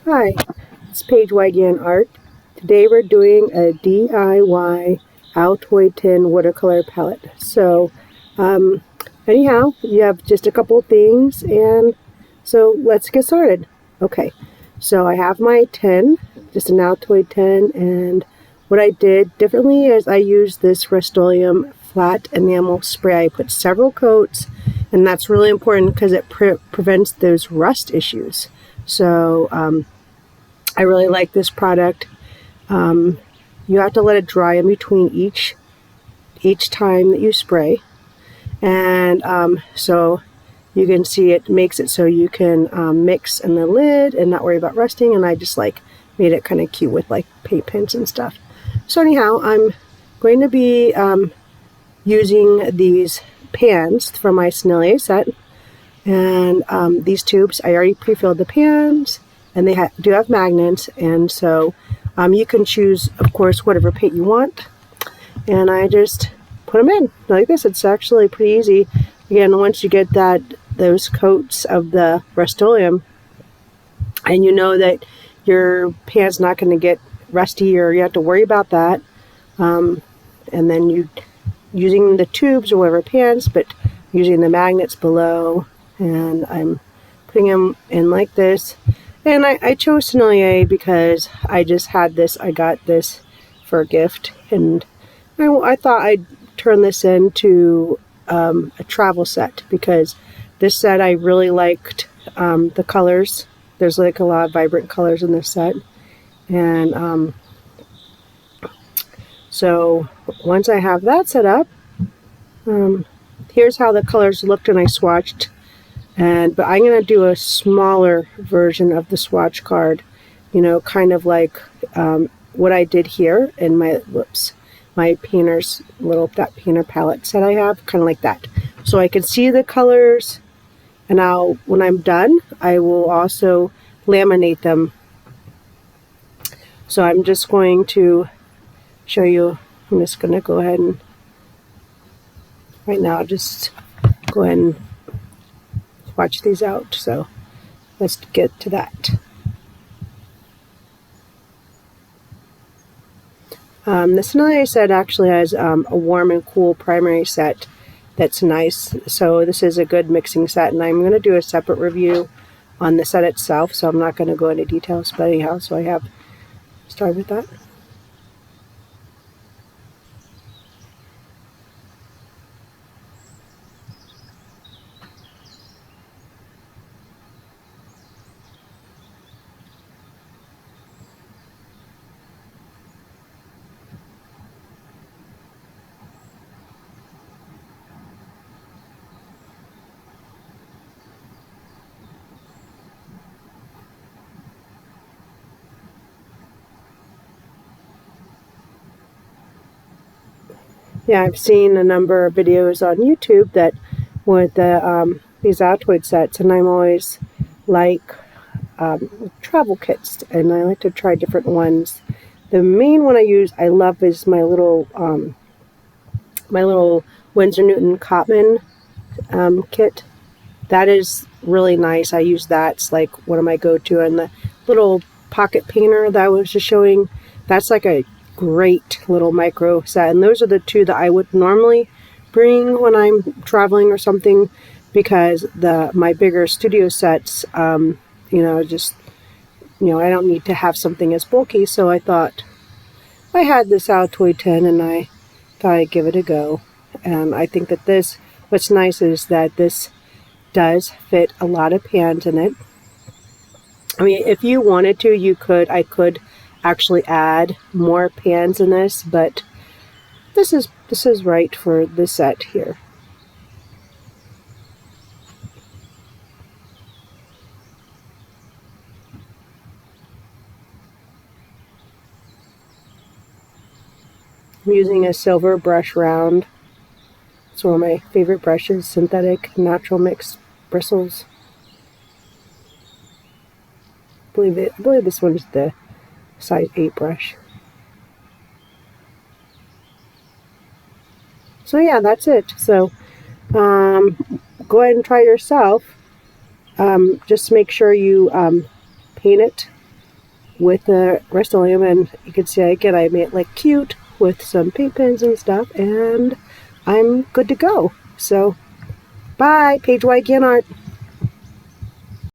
Hi, it's Paige Wygant Art. Today we're doing a DIY Altoid tin watercolor palette. Anyhow, you have just a couple things, and so let's get started. Okay, so I have my tin, just an Altoid tin, and what I did differently is I used this Rustoleum flat enamel spray. I put several coats, and that's really important because it prevents those rust issues. I really like this product. You have to let it dry in between each time that you spray, and so you can see it makes it so you can mix in the lid and not worry about rusting. And I just made it kind of cute with like paint pens and stuff. So anyhow, I'm going to be using these pans from my Sennelier set, and these tubes. I already pre-filled the pans, and they do have magnets, and so you can choose, of course, whatever paint you want, and I just put them in like this. It's actually pretty easy. Again, once you get those coats of the Rustoleum, and you know that your pan's not going to get rusty or you have to worry about that, and then you using the tubes or whatever pans, but using the magnets below, and I'm putting them in like this. And I chose Sennelier because I just had this. I got this for a gift, and I thought I'd turn this into a travel set, because this set I really liked the colors. There's like a lot of vibrant colors in this set, and so once I have that set up, here's how the colors looked, and I swatched. But I'm going to do a smaller version of the swatch card, kind of like what I did here in my painter's that painter palette set I have, kind of like that. So I can see the colors, and when I'm done, I will also laminate them. So I'm just going to show you. I'm just going to go ahead and right now just go ahead and watch these out. So let's get to that. This Sennelier set actually has a warm and cool primary set that's nice. So this is a good mixing set, and I'm going to do a separate review on the set itself, so I'm not going to go into details, but anyhow, so I have started with that. Yeah, I've seen a number of videos on YouTube that with these Altoids sets, and I'm always like travel kits, and I like to try different ones. The main one I love is my little Winsor Newton Cotman kit. That is really nice. I use that. It's like one of my go-to. And the little pocket painter that I was just showing, that's like a great little micro set. And those are the two that I would normally bring when I'm traveling or something, because my bigger studio sets, I don't need to have something as bulky. So I thought I had this Altoid tin, and I thought I'd give it a go. And I think that what's nice is that this does fit a lot of pans in it. I mean, if you wanted to, I could actually add more pans in this, but this is right for this set here. I'm using a silver brush round. It's one of my favorite brushes, synthetic natural mix bristles. I believe this one's the size 8 brush. So yeah, that's it. So go ahead and try yourself. Just make sure you paint it with the Rustoleum, and you can see again I made it like cute with some paint pens and stuff, and I'm good to go. So bye, Paige Wygant Art.